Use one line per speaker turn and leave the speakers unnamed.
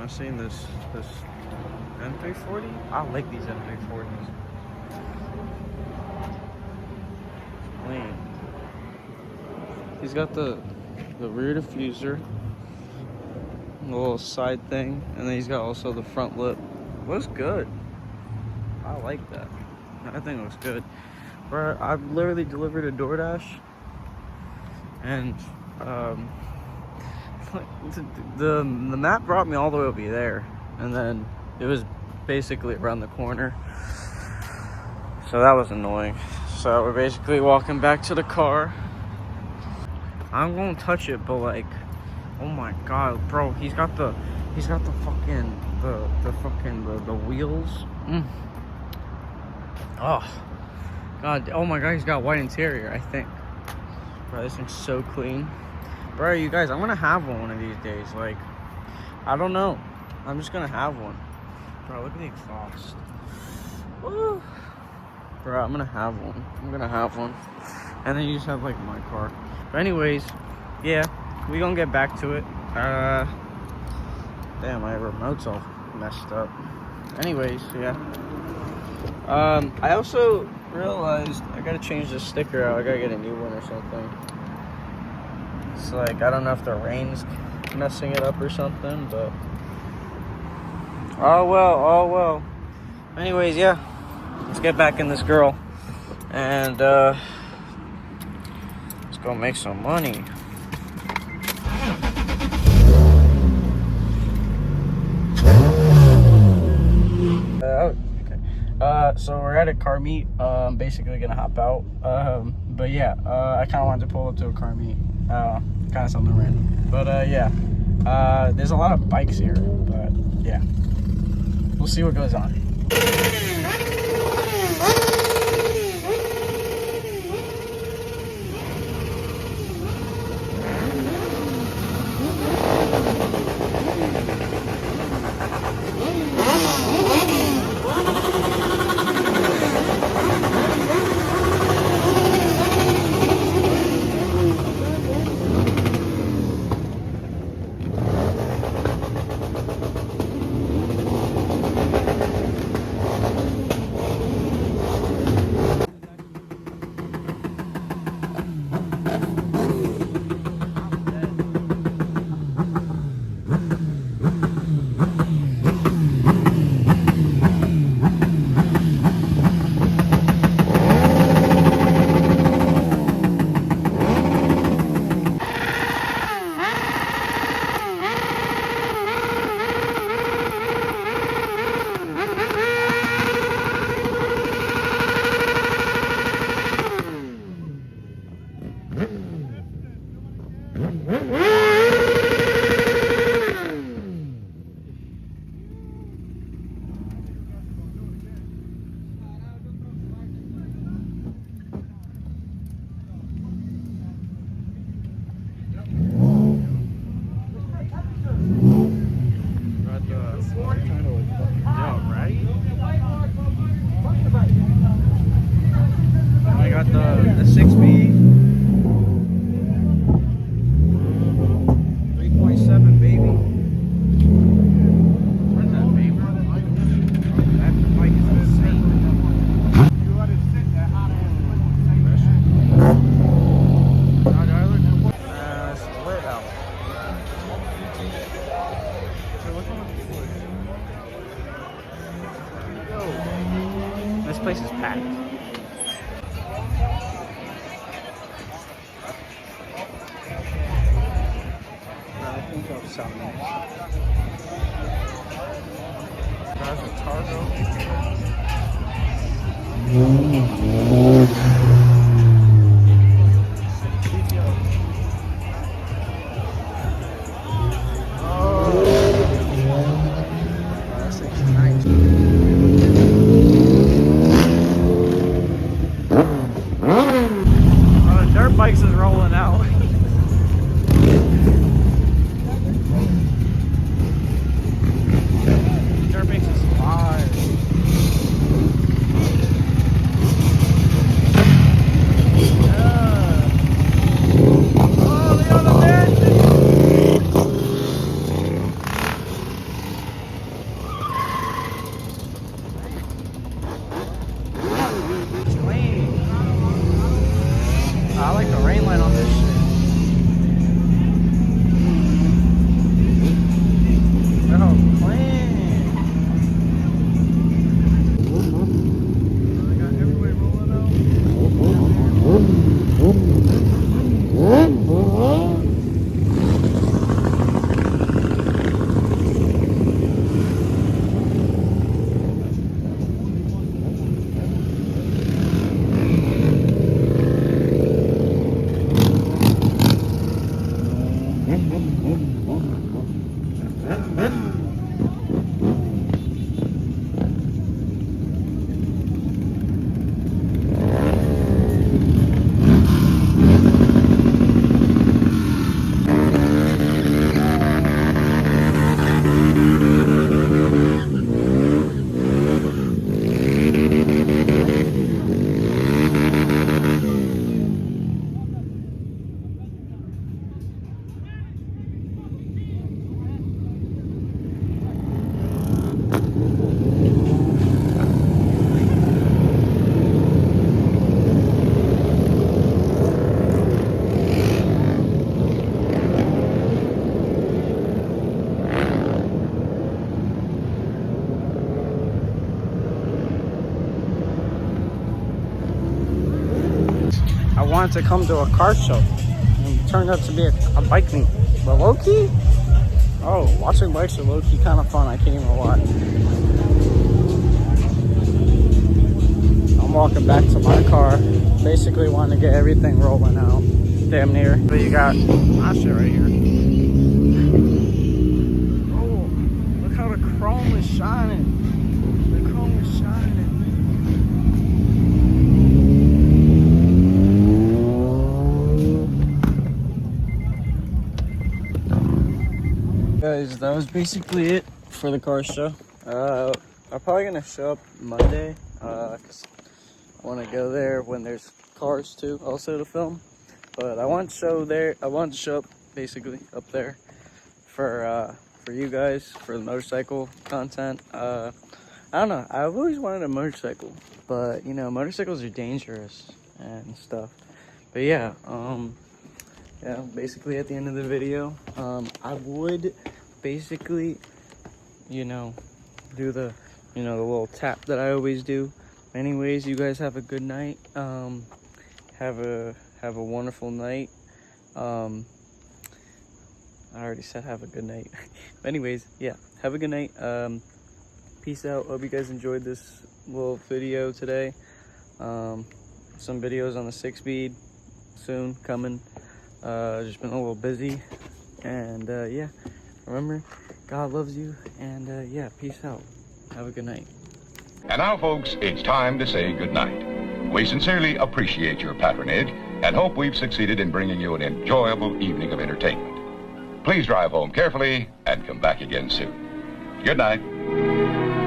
I've seen this M340. I like these M340s. Clean. He's got the rear diffuser, a little side thing, and then he's got also the front lip. Looks good. I like that. That thing looks good. Bro, I literally delivered a DoorDash, and the map brought me all the way over there, and then it was basically around the corner, so that was annoying. So we're basically walking back to the car. I'm gonna touch it, but like, oh my god, bro, he's got the fucking the wheels. Oh god, oh my god, he's got white interior, I think. Bro, this thing's so clean. Bro, you guys, I'm gonna have one of these days. Like, I don't know, I'm just gonna have one. Bro, look at the exhaust. Woo. Bro, I'm gonna have one. And then you just have like my car. But anyways, yeah, we gonna get back to it. Damn, my remote's all messed up. Anyways, yeah. I also realized I gotta change the sticker out. I gotta get a new one or something. It's like, I don't know if the rain's messing it up or something, but oh well. Anyways, yeah, let's get back in this girl and let's go make some money. So we're at a car meet. I'm basically gonna hop out. But yeah, I kind of wanted to pull up to a car meet. Kind of something random. But yeah, there's a lot of bikes here. But yeah, we'll see what goes on. I got the 6B 3.7, baby. Where's that baby? That bike is insane. You let it sit there, hot ass. It's lit out. This place is packed. Something. There's a cargo. This thing's nice. The dirt bikes is rolling out. wanted to come to a car show. And it turned out to be a bike meet. But low-key, oh, watching bikes are low-key kind of fun. I can't even lie. I'm walking back to my car. Basically wanting to get everything rolling out. Damn near. But you got my shit right here. Oh, look how the chrome is shining. The chrome is shining. Guys, that was basically it for the car show. I'm probably gonna show up Monday, cause I want to go there when there's cars too, also to film. But I want to show up basically up there for you guys, for the motorcycle content. I don't know. I've always wanted a motorcycle, but you know, motorcycles are dangerous and stuff. But yeah, yeah, basically at the end of the video, I would basically, you know, do the, you know, the little tap that I always do. Anyways, you guys have a good night. Have a wonderful night. I already said have a good night. But anyways, yeah, have a good night. Peace out. Hope you guys enjoyed this little video today. Some videos on the 6-speed soon coming. Just been a little busy, and yeah, remember, God loves you, and yeah, peace out. Have a good night.
And now, folks, it's time to say good night. We sincerely appreciate your patronage and hope we've succeeded in bringing you an enjoyable evening of entertainment. Please drive home carefully and come back again soon. Good night.